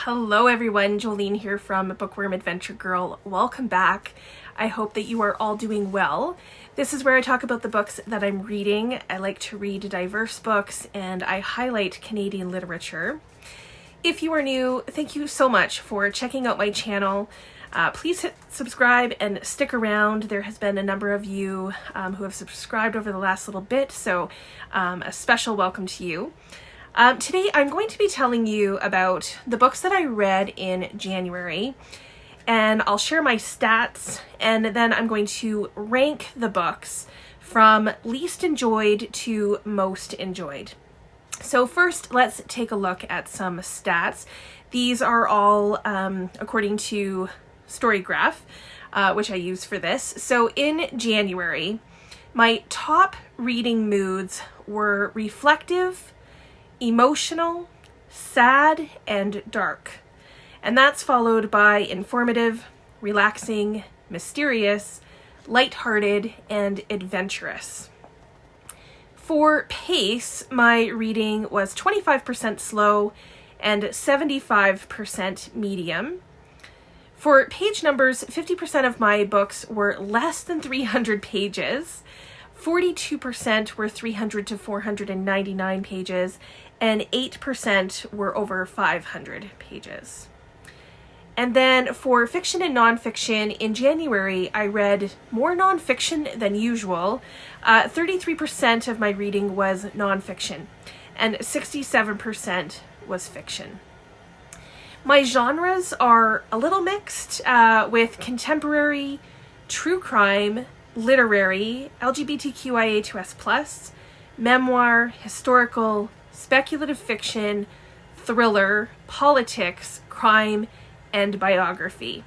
Hello everyone, Jolene here from Bookworm Adventure Girl. Welcome back. I hope that you are all doing well. This is where I talk about the books that I'm reading. I like to read diverse books and I highlight Canadian literature. If you are new, thank you so much for checking out my channel. Please hit subscribe and stick around. There has been a number of you who have subscribed over the last little bit, so a special welcome to you. Today I'm going to be telling you about the books that I read in January, and I'll share my stats, and then I'm going to rank the books from least enjoyed to most enjoyed. So first, let's take a look at some stats. These are all according to Storygraph, which I use for this. So in January, my top reading moods were reflective, emotional, sad, and dark. And that's followed by informative, relaxing, mysterious, lighthearted, and adventurous. For pace, my reading was 25% slow and 75% medium. For page numbers, 50% of my books were less than 300 pages, 42% were 300 to 499 pages, and 8% were over 500 pages. And then for fiction and nonfiction, in January, I read more nonfiction than usual. 33% of my reading was nonfiction, and 67% was fiction. My genres are a little mixed, with contemporary, true crime, literary, LGBTQIA2S+, memoir, historical, speculative fiction, thriller, politics, crime, and biography.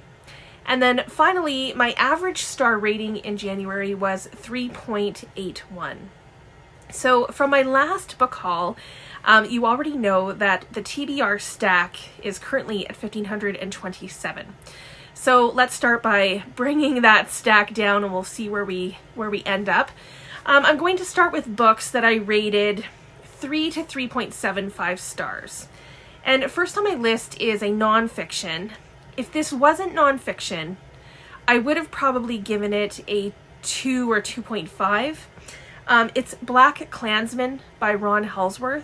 And then finally, my average star rating in January was 3.81. So from my last book haul, you already know that the TBR stack is currently at 1,527. So let's start by bringing that stack down and we'll see where we end up. I'm going to start with books that I rated 3 to 3.75 stars. And first on my list is a nonfiction. If this wasn't nonfiction, I would have probably given it a 2 or 2.5. It's Black Klansman by Hallsworth.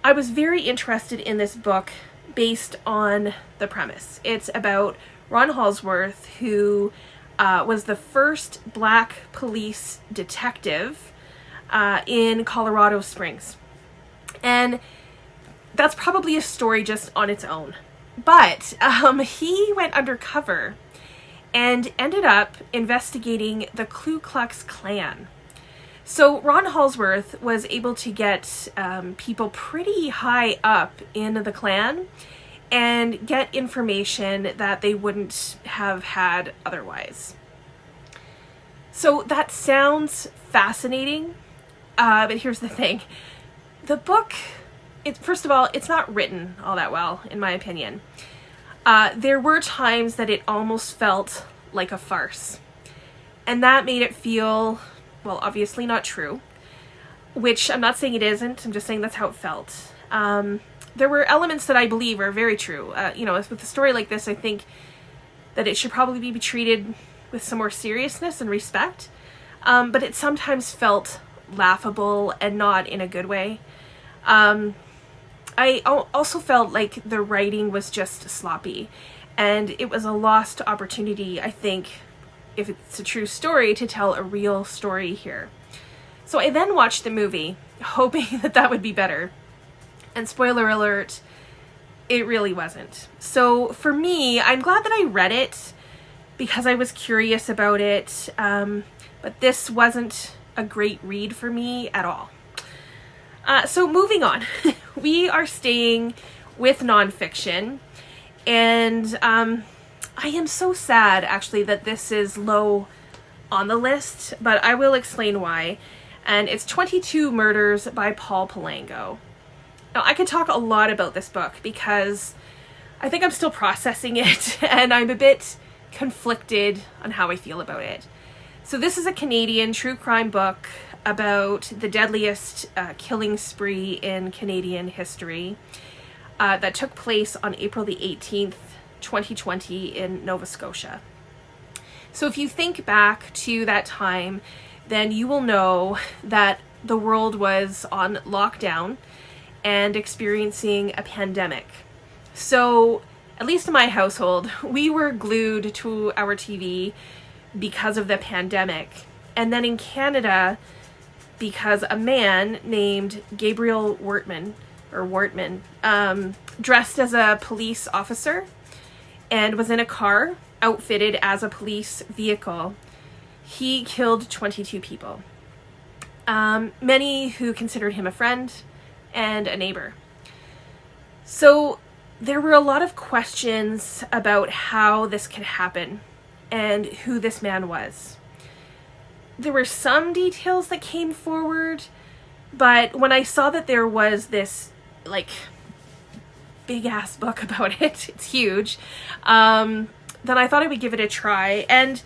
I was very interested in this book based on the premise. It's about Ron Hallsworth, who was the first Black police detective in Colorado Springs. And that's probably a story just on its own. But he went undercover and ended up investigating the Ku Klux Klan. So Ron Hallsworth was able to get people pretty high up in the Klan and get information that they wouldn't have had otherwise. So that sounds fascinating, but here's the thing. The book, first of all, it's not written all that well, in my opinion. There were times that it almost felt like a farce. And that made it feel, well, obviously not true, which I'm not saying it isn't, I'm just saying that's how it felt. There were elements that I believe are very true. With a story like this, I think that it should probably be treated with some more seriousness and respect, but it sometimes felt laughable and not in a good way. I also felt like the writing was just sloppy, and it was a lost opportunity, I think, if it's a true story, to tell a real story here. So I then watched the movie, hoping that would be better. And spoiler alert, it really wasn't. So for me, I'm glad that I read it because I was curious about it, but this wasn't a great read for me at all. So moving on, we are staying with nonfiction, and I am so sad actually that this is low on the list, but I will explain why. And it's 22 Murders by Palango. Now, I could talk a lot about this book because I think I'm still processing it and I'm a bit conflicted on how I feel about it. So this is a Canadian true crime book about the deadliest killing spree in Canadian history. that took place on April the 18th, 2020 in Nova Scotia. So if you think back to that time, then you will know that the world was on lockdown and experiencing a pandemic. So, at least in my household, we were glued to our TV because of the pandemic. And then in Canada, because a man named Gabriel Wortman, dressed as a police officer and was in a car outfitted as a police vehicle, he killed 22 people. Many who considered him a friend and a neighbor. So there were a lot of questions about how this could happen and who this man was. There were some details that came forward, but when I saw that there was this big ass book about it, it's huge, then I thought I would give it a try. And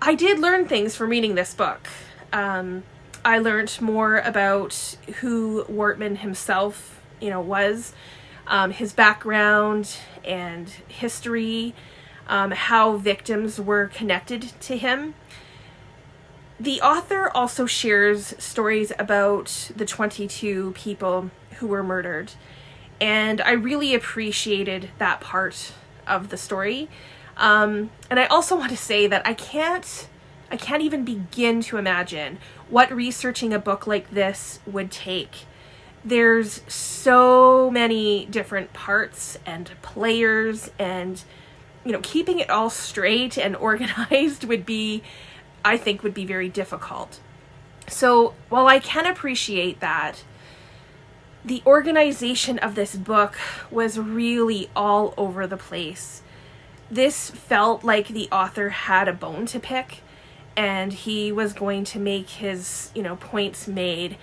I did learn things from reading this book. I learned more about who Wortman himself, was, his background and history, how victims were connected to him. The author also shares stories about the 22 people who were murdered, and I really appreciated that part of the story. And I also want to say that I can't even begin to imagine what researching a book like this would take. There's so many different parts and players, and keeping it all straight and organized I think would be very difficult. So while I can appreciate that, the organization of this book was really all over the place. This felt like the author had a bone to pick, and he was going to make his, points made.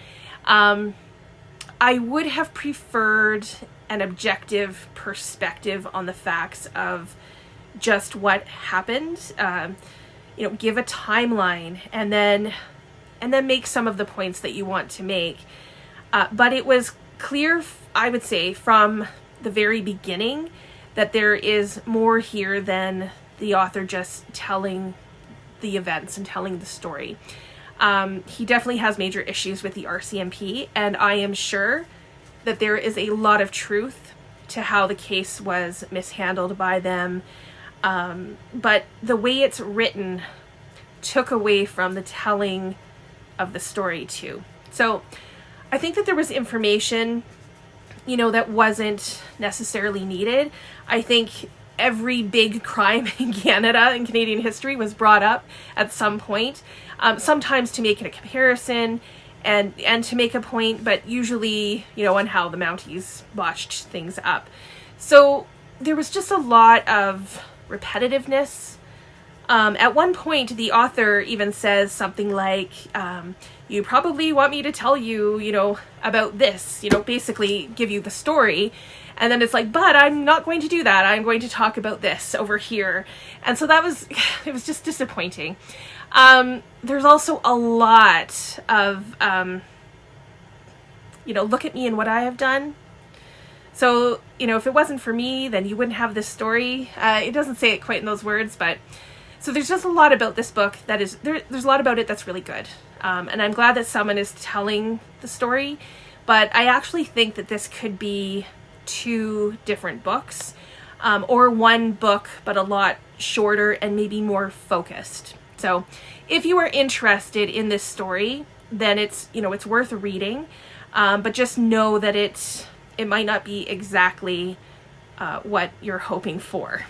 I would have preferred an objective perspective on the facts of just what happened. Give a timeline and then make some of the points that you want to make. But it was clear, I would say, from the very beginning that there is more here than the author just telling the events and telling the story. He definitely has major issues with the RCMP, and I am sure that there is a lot of truth to how the case was mishandled by them. But the way it's written took away from the telling of the story too. So I think that there was information, that wasn't necessarily needed. I think every big crime in Canada and Canadian history was brought up at some point, sometimes to make it a comparison and to make a point, but usually, on how the Mounties botched things up. So there was just a lot of repetitiveness. At one point, the author even says something like, you probably want me to tell you, about this, basically give you the story. And then it's like, but I'm not going to do that. I'm going to talk about this over here. And so it was just disappointing. There's also a lot of, look at me and what I have done. So, if it wasn't for me, then you wouldn't have this story. It doesn't say it quite in those words, but so there's just a lot about this book there's a lot about it that's really good. And I'm glad that someone is telling the story, but I actually think that this could be 2 different books, or one book, but a lot shorter and maybe more focused. So if you are interested in this story, then it's worth reading, but just know that it might not be exactly what you're hoping for.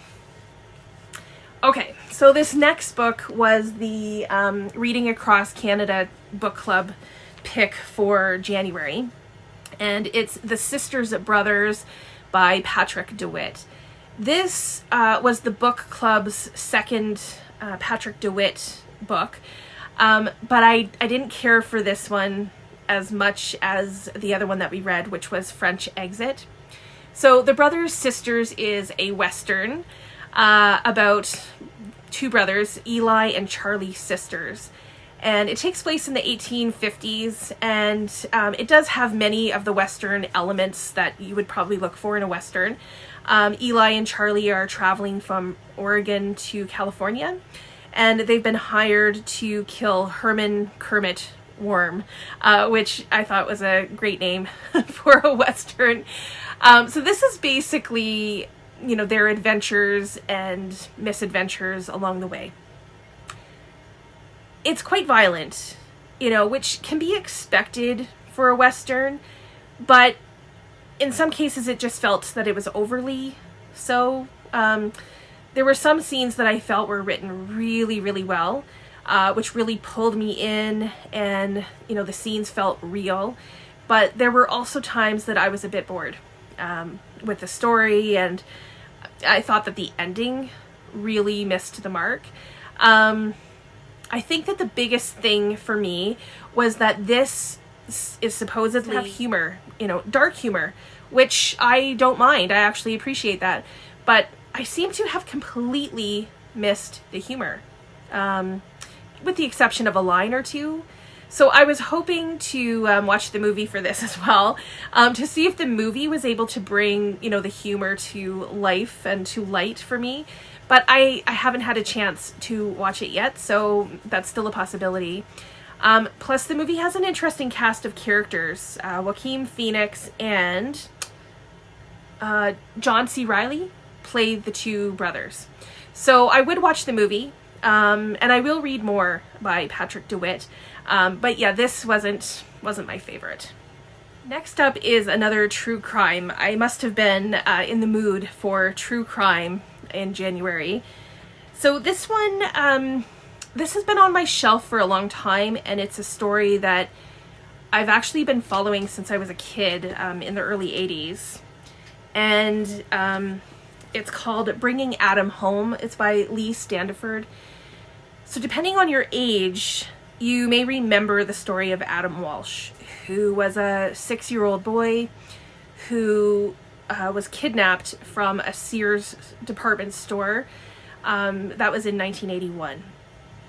Okay, so this next book was the Reading Across Canada Book Club pick for January, and it's The Sisters Brothers by Patrick deWitt. This was the book club's second Patrick deWitt book, but I didn't care for this one as much as the other one that we read, which was French Exit. So The Brothers Sisters is a Western about 2 brothers, Eli and Charlie Sisters. and it takes place in the 1850s, and it does have many of the Western elements that you would probably look for in a Western. Eli and Charlie are traveling from Oregon to California, and they've been hired to kill Herman Kermit Worm, which I thought was a great name for a Western. So this is basically, you know, their adventures and misadventures along the way. It's quite violent, you know, which can be expected for a Western, but in some cases it just felt that it was overly so. There were some scenes that I felt were written really, really well, which really pulled me in, and, you know, the scenes felt real. But there were also times that I was a bit bored with the story, and I thought that the ending really missed the mark. I think that the biggest thing for me was that this is supposedly have humor, you know, dark humor, which I don't mind. I actually appreciate that. But I seem to have completely missed the humor, with the exception of a line or two. So I was hoping to watch the movie for this as well, to see if the movie was able to bring, you know, the humor to life and to light for me. But I haven't had a chance to watch it yet, so that's still a possibility. Plus, the movie has an interesting cast of characters. Joaquin Phoenix and John C. Reilly play the two brothers. So I would watch the movie, and I will read more by Patrick deWitt. But yeah, this wasn't my favorite. Next up is another true crime. I must have been in the mood for true crime in January. So this one, this has been on my shelf for a long time, and it's a story that I've actually been following since I was a kid, in the early 80s. And it's called Bringing Adam Home. It's by Lee Standiford. So depending on your age, you may remember the story of Adam Walsh, who was a 6-year-old boy who was kidnapped from a Sears department store. That was in 1981.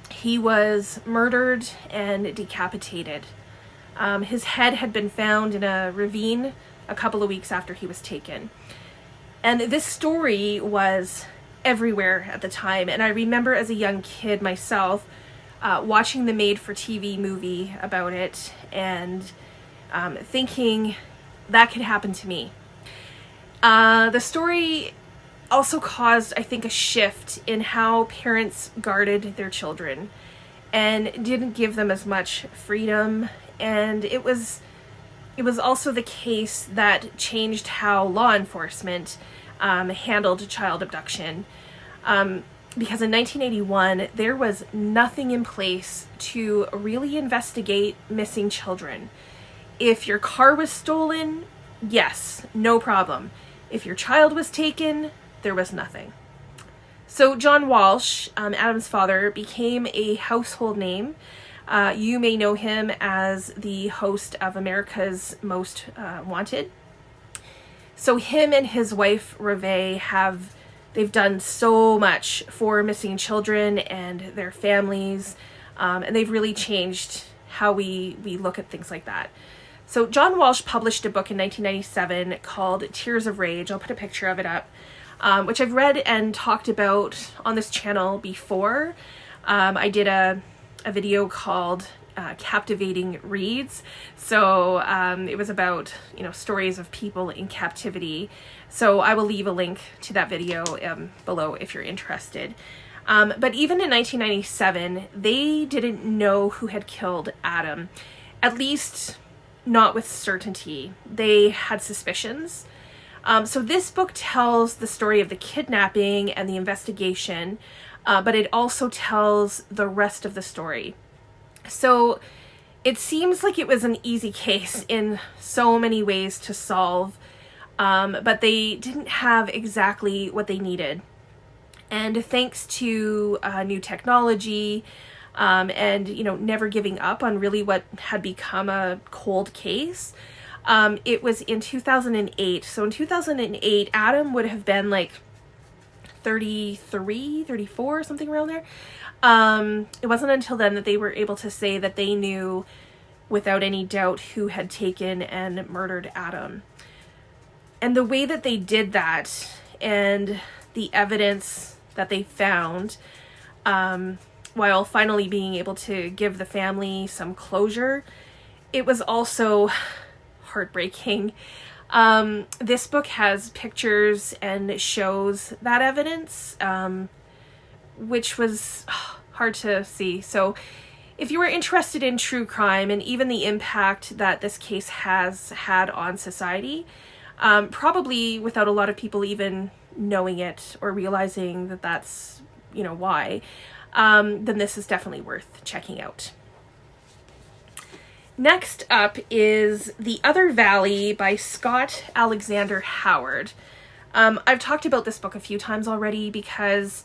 He was murdered and decapitated. His head had been found in a ravine a couple of weeks after he was taken. And this story was everywhere at the time. And I remember as a young kid myself watching the made-for-TV movie about it and thinking that could happen to me. The story also caused, I think, a shift in how parents guarded their children and didn't give them as much freedom. And it was also the case that changed how law enforcement handled child abduction. Because in 1981, there was nothing in place to really investigate missing children. If your car was stolen, yes, no problem. If your child was taken, there was nothing. So John Walsh, Adam's father, became a household name. You may know him as the host of America's Most Wanted. So him and his wife, Reve, they've done so much for missing children and their families, and they've really changed how we look at things like that. So John Walsh published a book in 1997 called Tears of Rage. I'll put a picture of it up, which I've read and talked about on this channel before. I did a video called Captivating Reads. So it was about, you know, stories of people in captivity. So I will leave a link to that video below if you're interested. But even in 1997, they didn't know who had killed Adam, at least not with certainty. They had suspicions. So this book tells the story of the kidnapping and the investigation, but it also tells the rest of the story. So it seems like it was an easy case in so many ways to solve, but they didn't have exactly what they needed. And thanks to new technology, and, you know, never giving up on really what had become a cold case, it was in 2008. So in 2008, Adam would have been like 33, 34, something around there. It wasn't until then that they were able to say that they knew without any doubt who had taken and murdered Adam. And the way that they did that and the evidence that they found, while finally being able to give the family some closure, it was also heartbreaking. This book has pictures and shows that evidence, which was hard to see. So if you were interested in true crime and even the impact that this case has had on society, probably without a lot of people even knowing it or realizing that that's, why, then this is definitely worth checking out. Next up is The Other Valley by Scott Alexander Howard. I've talked about this book a few times already because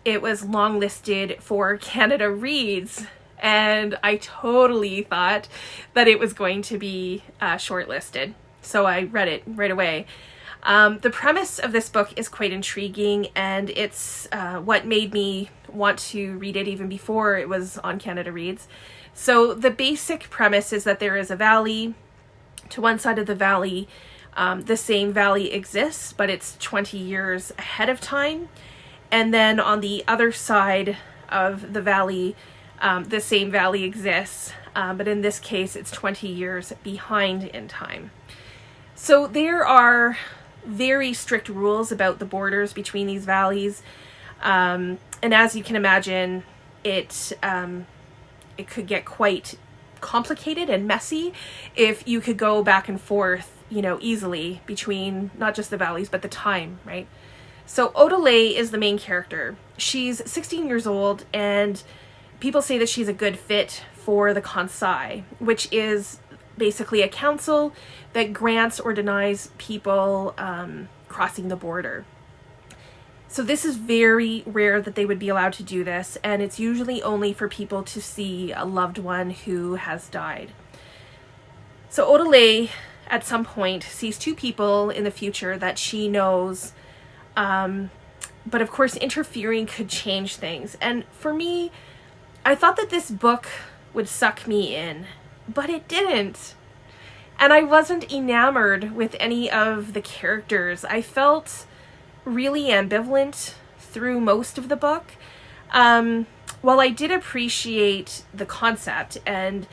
it was longlisted for Canada Reads, and I totally thought that it was going to be shortlisted, so I read it right away. The premise of this book is quite intriguing, and it's what made me want to read it even before it was on Canada Reads. So the basic premise is that there is a valley. To one side of the valley, the same valley exists, but it's 20 years ahead of time. And then on the other side of the valley, the same valley exists, but in this case, it's 20 years behind in time. So there are very strict rules about the borders between these valleys. And as you can imagine, it could get quite complicated and messy if you could go back and forth, easily between not just the valleys, but the time, right? So Odelay is the main character. She's 16 years old, and people say that she's a good fit for the Conseil, which is basically a council that grants or denies people crossing the border. So this is very rare that they would be allowed to do this, and it's usually only for people to see a loved one who has died. So Odelay, at some point, sees two people in the future that she knows, but of course interfering could change things. And for me, I thought that this book would suck me in, but it didn't. And I wasn't enamored with any of the characters. I felt really ambivalent through most of the book. While I did appreciate the concept and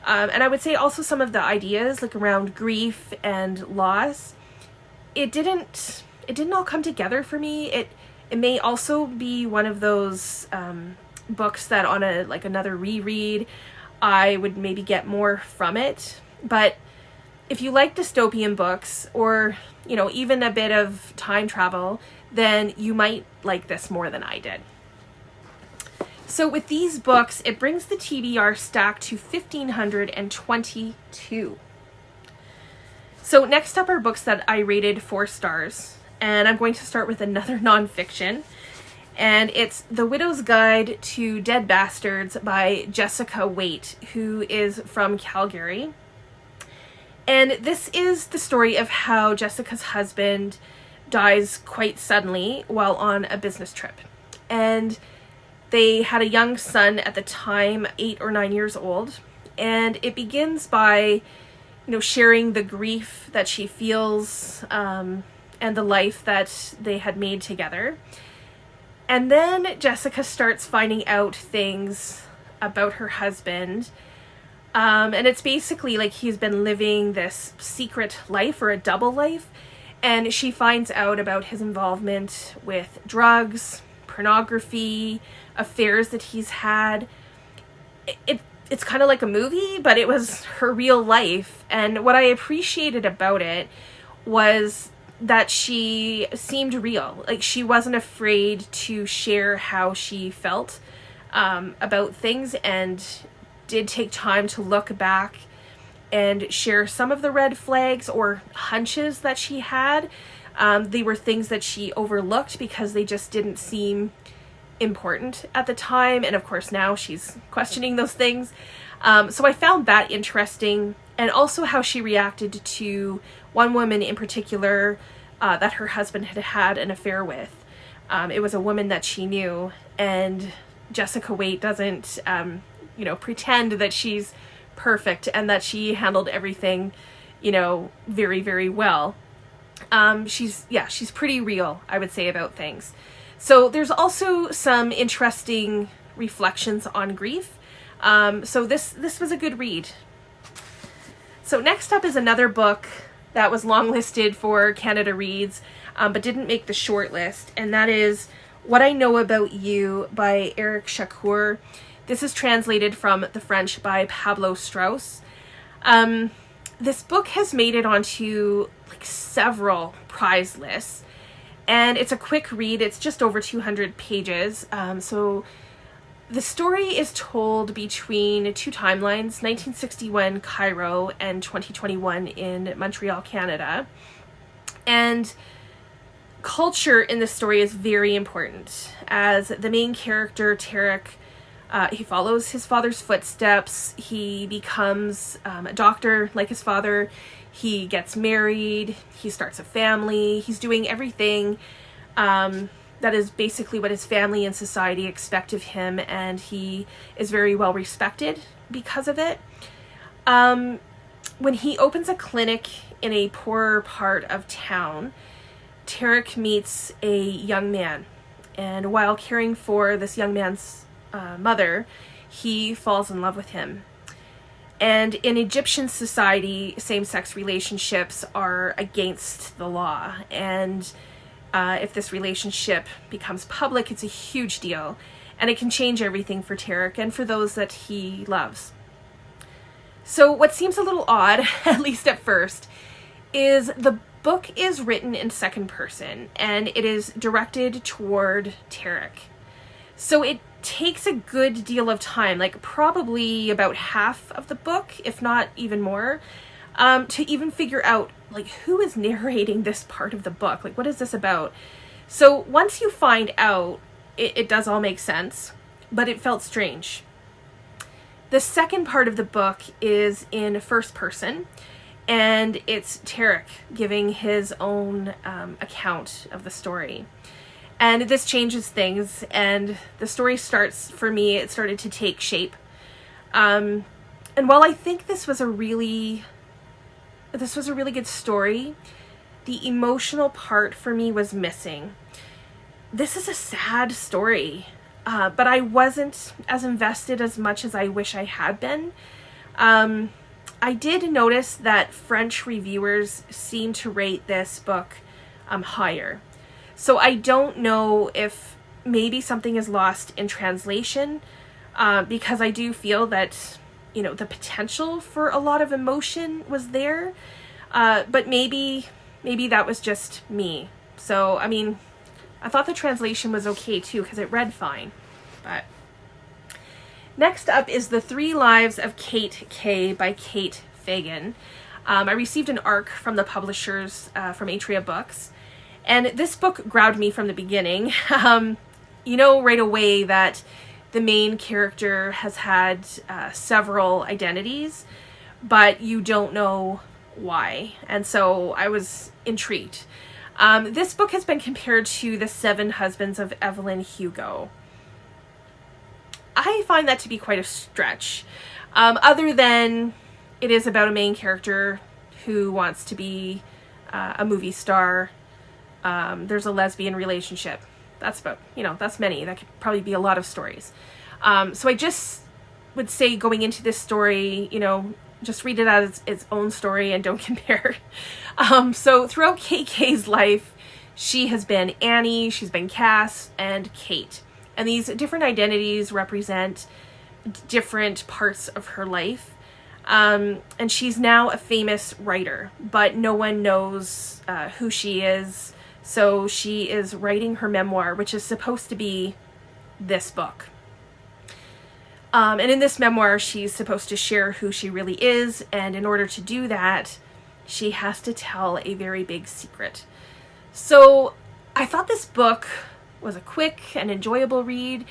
I would say also some of the ideas like around grief and loss, it didn't all come together for me. It may also be one of those books that on another reread I would maybe get more from it. But if you like dystopian books or even a bit of time travel, then you might like this more than I did. So with these books, it brings the TBR stack to 1,522. So next up are books that I rated 4 stars, and I'm going to start with another nonfiction, and it's The Widow's Guide to Dead Bastards by Jessica Waite, who is from Calgary. And this is the story of how Jessica's husband dies quite suddenly while on a business trip. And they had a young son at the time, 8 or 9 years old. And it begins by, sharing the grief that she feels and the life that they had made together. And then Jessica starts finding out things about her husband. And it's basically like he's been living this secret life or a double life. And she finds out about his involvement with drugs, pornography, affairs that he's had. It's kind of like a movie, but it was her real life. And what I appreciated about it was that she seemed real. Like she wasn't afraid to share how she felt about things, and did take time to look back and share some of the red flags or hunches that she had. They were things that she overlooked because they just didn't seem important at the time. And of course now she's questioning those things. So I found that interesting. And also how she reacted to one woman in particular that her husband had had an affair with. It was a woman that she knew, and Jessica Waite doesn't, pretend that she's perfect and that she handled everything, very, very well. She's pretty real, I would say, about things. So there's also some interesting reflections on grief. So this was a good read. So next up is another book that was longlisted for Canada Reads, but didn't make the short list, and that is What I Know About You by Eric Chacour. This is translated from the French by Pablo Strauss. This book has made it onto several prize lists, and it's a quick read. It's just over 200 pages. So the story is told between two timelines, 1961 Cairo and 2021 in Montreal, Canada. And culture in this story is very important, as the main character, Tarek, he follows his father's footsteps. He becomes a doctor like his father. He gets married. He starts a family. He's doing everything that is basically what his family and society expect of him, and he is very well respected because of it. When he opens a clinic in a poorer part of town, Tarek meets a young man, and while caring for this young man's mother, he falls in love with him. And in Egyptian society, same-sex relationships are against the law, and if this relationship becomes public, it's a huge deal, and it can change everything for Tarek and for those that he loves. So what seems a little odd, at least at first, is the book is written in second person, and it is directed toward Tarek. So it takes a good deal of time, probably about half of the book, if not even more, to even figure out who is narrating this part of the book. What is this about? So once you find out, it does all make sense, but it felt strange. The second part of the book is in first person, and it's Tarek giving his own account of the story. And this changes things, and the story it started to take shape. And while I think this was a really good story, the emotional part for me was missing. This is a sad story, but I wasn't as invested as much as I wish I had been. I did notice that French reviewers seem to rate this book higher. So I don't know if maybe something is lost in translation, because I do feel that, the potential for a lot of emotion was there, but maybe that was just me. So, I thought the translation was okay too, because it read fine. But next up is The 3 Lives of Cate K by Cate Fagan. I received an ARC from the publishers from Atria Books. And this book grabbed me from the beginning. Right away that the main character has had several identities, but you don't know why. And so I was intrigued. This book has been compared to The 7 Husbands of Evelyn Hugo. I find that to be quite a stretch. Other than it is about a main character who wants to be a movie star. There's a lesbian relationship. That's about, that's many. That could probably be a lot of stories. So I just would say going into this story, just read it as its own story and don't compare. So throughout KK's life, she has been Annie, she's been Cass, and Cate. And these different identities represent different parts of her life. And she's now a famous writer, but no one knows who she is. So she is writing her memoir, which is supposed to be this book. And in this memoir, she's supposed to share who she really is. And in order to do that, she has to tell a very big secret. So I thought this book was a quick and enjoyable read.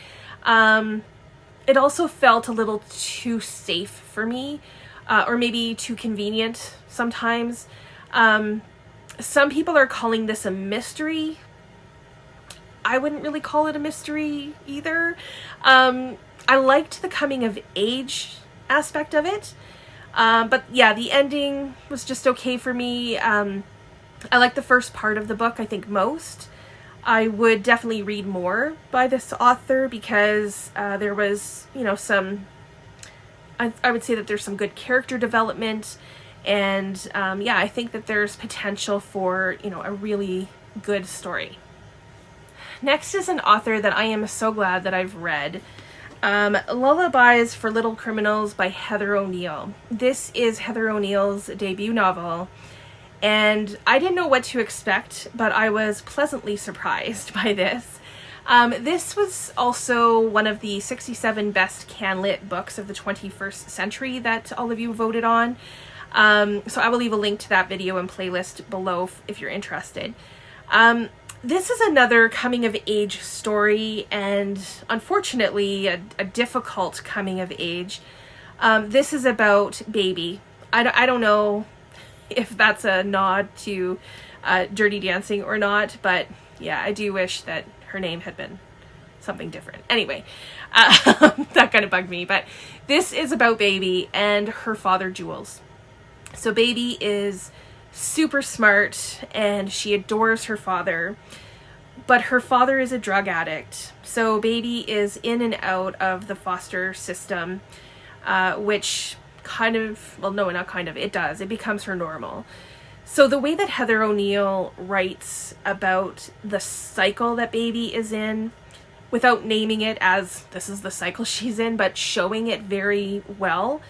It also felt a little too safe for me, or maybe too convenient sometimes. Some people are calling this a mystery. I wouldn't really call it a mystery either. I liked the coming of age aspect of it. But yeah, the ending was just okay for me. I like the first part of the book, I think, most. I would definitely read more by this author because there was, some, I would say that there's some good character development. And yeah, I think that there's potential for, a really good story. Next is an author that I am so glad that I've read. Lullabies for Little Criminals by Heather O'Neill. This is Heather O'Neill's debut novel, and I didn't know what to expect, but I was pleasantly surprised by this. This was also one of the 67 best CanLit books of the 21st century that all of you voted on. So I will leave a link to that video and playlist below if you're interested. This is another coming of age story, and unfortunately a difficult coming of age. This is about Baby. I don't know if that's a nod to Dirty Dancing or not, but yeah, I do wish that her name had been something different. Anyway, that kind of bugged me, but this is about Baby and her father, Jules. So Baby is super smart and she adores her father, but her father is a drug addict. So Baby is in and out of the foster system, which it becomes her normal. So the way that Heather O'Neill writes about the cycle that Baby is in, without naming it as this is the cycle she's in, but showing it very well,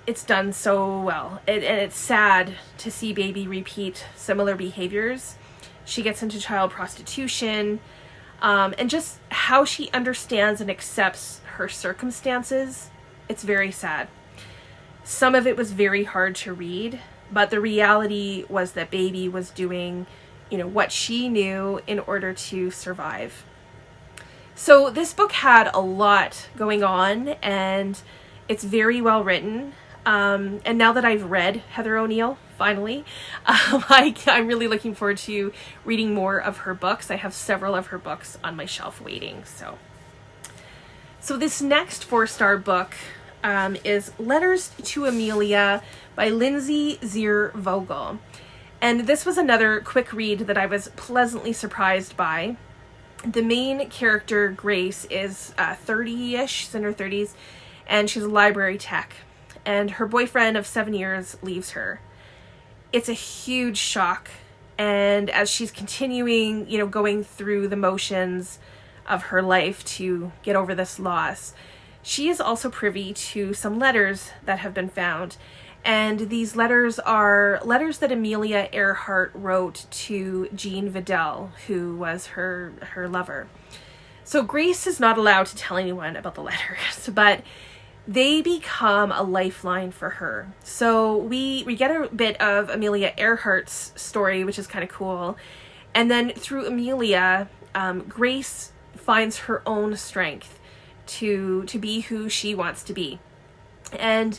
it's done so well. And it's sad to see Baby repeat similar behaviors. She gets into child prostitution, and just how she understands and accepts her circumstances. It's very sad. Some of it was very hard to read, but the reality was that Baby was doing, what she knew in order to survive. So this book had a lot going on, and it's very well written. And now that I've read Heather O'Neill, finally, I'm really looking forward to reading more of her books. I have several of her books on my shelf waiting. So this next 4-star book is Letters to Amelia by Lindsay Zier-Vogel. And this was another quick read that I was pleasantly surprised by. The main character, Grace, is 30-ish, she's in her 30s, and she's a library tech. And her boyfriend of 7 years leaves her. It's a huge shock. And as she's continuing, going through the motions of her life to get over this loss, she is also privy to some letters that have been found. And these letters are letters that Amelia Earhart wrote to Jean Vidal, who was her lover. So Grace is not allowed to tell anyone about the letters, but they become a lifeline for her. So we get a bit of Amelia Earhart's story, which is kind of cool. And then through Amelia, Grace finds her own strength to be who she wants to be. And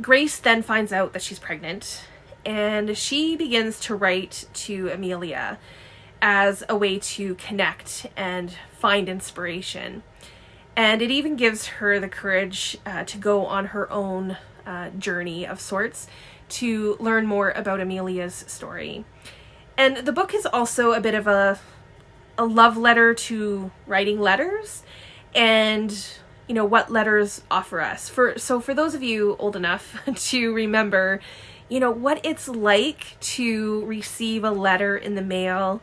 Grace then finds out that she's pregnant, and she begins to write to Amelia as a way to connect and find inspiration. And it even gives her the courage to go on her own journey of sorts to learn more about Amelia's story. And the book is also a bit of a love letter to writing letters and, what letters offer us. For those of you old enough to remember, what it's like to receive a letter in the mail,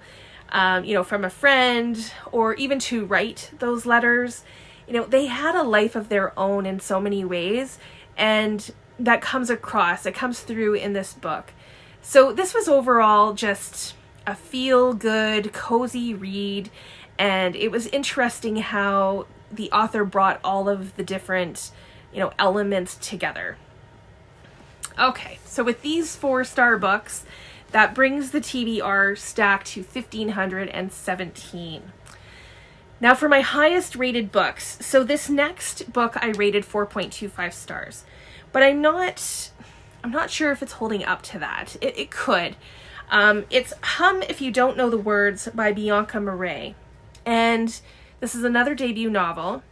from a friend, or even to write those letters. They had a life of their own in so many ways, and that comes through in this book. So this was overall just a feel-good, cozy read, and it was interesting how the author brought all of the different, elements together. Okay, so with these 4-star books, that brings the TBR stack to 1,517. Now for my highest rated books. So this next book I rated 4.25 stars, but I'm not sure if it's holding up to that. It could. It's Hum If You Don't Know the Words by Bianca Marais. And this is another debut novel.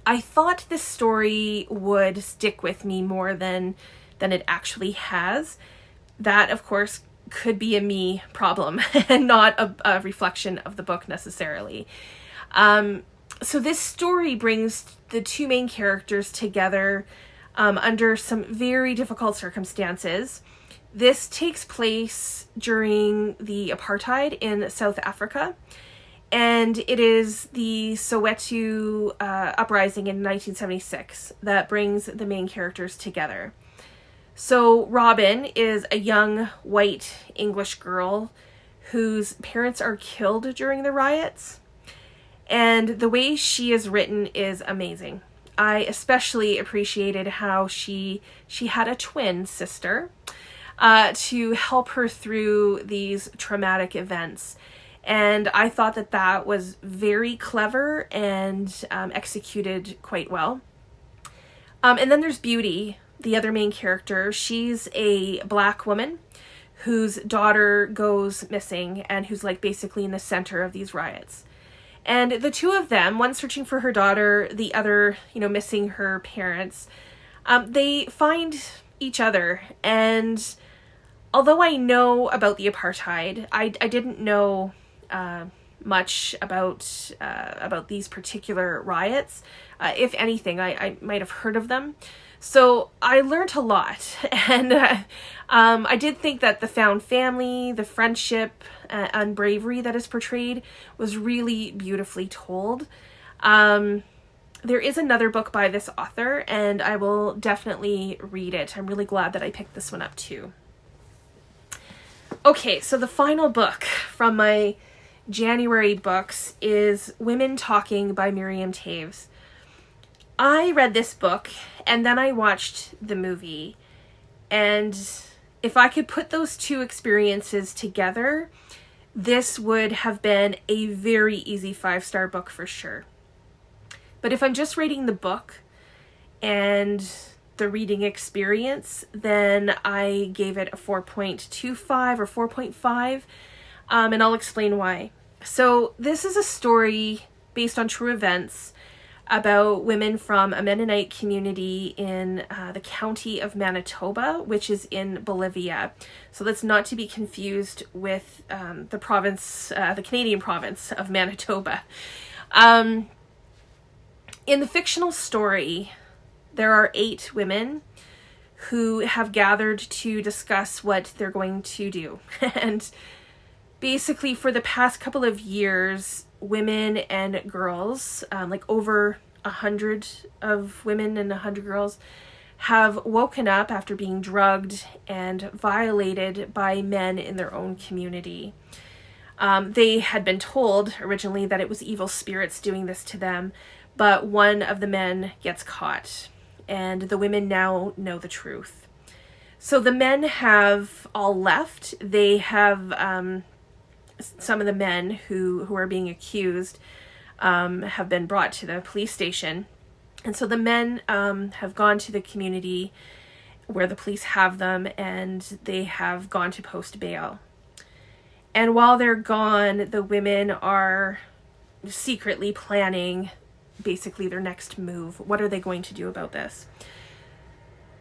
I thought this story would stick with me more than it actually has. That, of course, could be a me problem and not a reflection of the book necessarily. So this story brings the two main characters together under some very difficult circumstances. This takes place during the apartheid in South Africa, and it is the Soweto uprising in 1976 that brings the main characters together. So Robin is a young white English girl whose parents are killed during the riots, and the way she is written is amazing. I especially appreciated how she had a twin sister to help her through these traumatic events. And I thought that was very clever and executed quite well. And then there's Beauty, the other main character. She's a Black woman whose daughter goes missing and who's like basically in the center of these riots. And the two of them, one searching for her daughter, the other, missing her parents, they find each other. And although I know about the apartheid, I didn't know much about these particular riots. If anything, I might have heard of them. So I learned a lot, and I did think that the found family, the friendship, and bravery that is portrayed was really beautifully told. There is another book by this author, and I will definitely read it. I'm really glad that I picked this one up too. Okay, so the final book from my January books is Women Talking by Miriam Toews. I read this book and then I watched the movie, and if I could put those two experiences together, this would have been a very easy 5-star book for sure. But if I'm just rating the book and the reading experience, then I gave it a 4.25 or 4.5, and I'll explain why. So this is a story based on true events about women from a Mennonite community in the county of Manitoba, which is in Bolivia. So that's not to be confused with the province, the Canadian province of Manitoba. In the fictional story, there are 8 women who have gathered to discuss what they're going to do. And basically, for the past couple of years, women and girls, like over 100 of women and 100 girls, have woken up after being drugged and violated by men in their own community. They had been told originally that it was evil spirits doing this to them, but one of the men gets caught, and the women now know the truth. So the men have all left. They have some of the men who are being accused have been brought to the police station. And so the men have gone to the community where the police have them, and they have gone to post bail. And while they're gone, the women are secretly planning basically their next move. What are they going to do about this?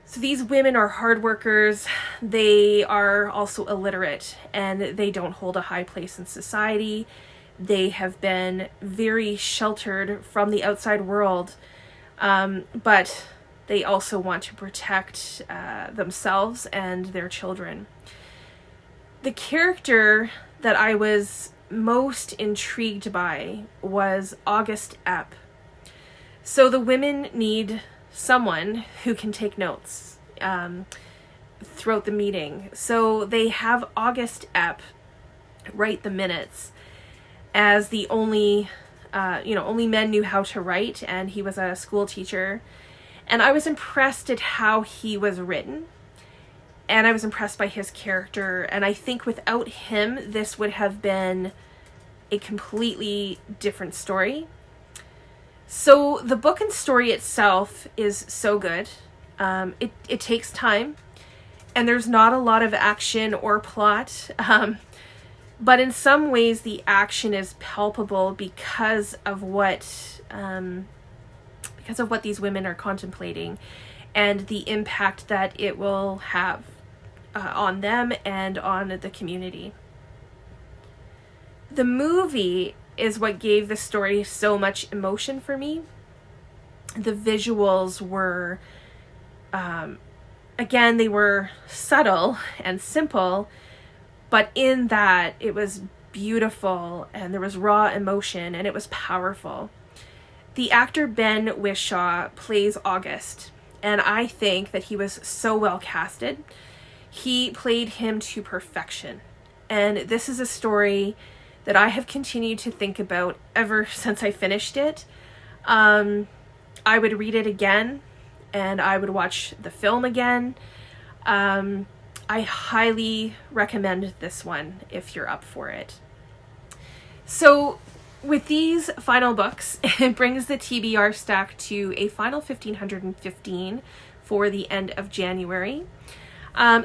So these women are hard workers. They are also illiterate, and they don't hold a high place in society. They have been very sheltered from the outside world, but they also want to protect themselves and their children. The character that I was most intrigued by was August Epp. So the women need someone who can take notes throughout the meeting. So they have August Epp write the minutes, as the only men knew how to write, and he was a school teacher. And I was impressed at how he was written, and I was impressed by his character. And I think without him, this would have been a completely different story. So the book and story itself is so good. It takes time, and there's not a lot of action or plot, but in some ways the action is palpable because of what these women are contemplating and the impact that it will have on them and on the community. The movie is what gave the story so much emotion for me. The visuals were, again, they were subtle and simple, but in that it was beautiful and there was raw emotion and it was powerful. The actor Ben Whishaw plays August, and I think that he was so well casted. He played him to perfection. And this is a story that I have continued to think about ever since I finished it. I would read it again, and I would watch the film again. I highly recommend this one if you're up for it. So with these final books, it brings the TBR stack to a final 1,515 for the end of January.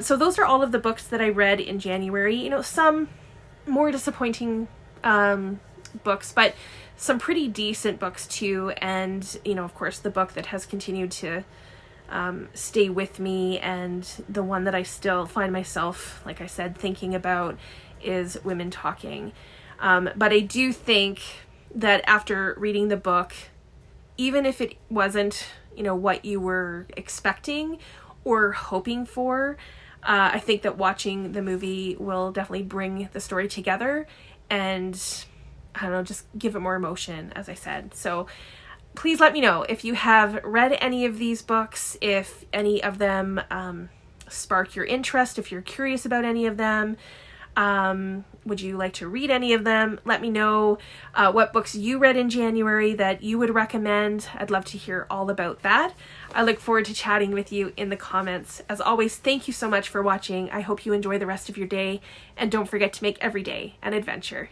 So those are all of the books that I read in January. You know, some more disappointing books, but some pretty decent books too. And, you know, of course, the book that has continued to stay with me, and the one that I still find myself, like I said, thinking about is Women Talking. But I do think that after reading the book, even if it wasn't, you know, what you were expecting or hoping for, I think that watching the movie will definitely bring the story together and, I don't know, just give it more emotion, as I said. So please let me know if you have read any of these books, if any of them spark your interest, if you're curious about any of them. Would you like to read any of them? Let me know what books you read in January that you would recommend. I'd love to hear all about that. I look forward to chatting with you in the comments. As always, thank you so much for watching. I hope you enjoy the rest of your day, and don't forget to make every day an adventure.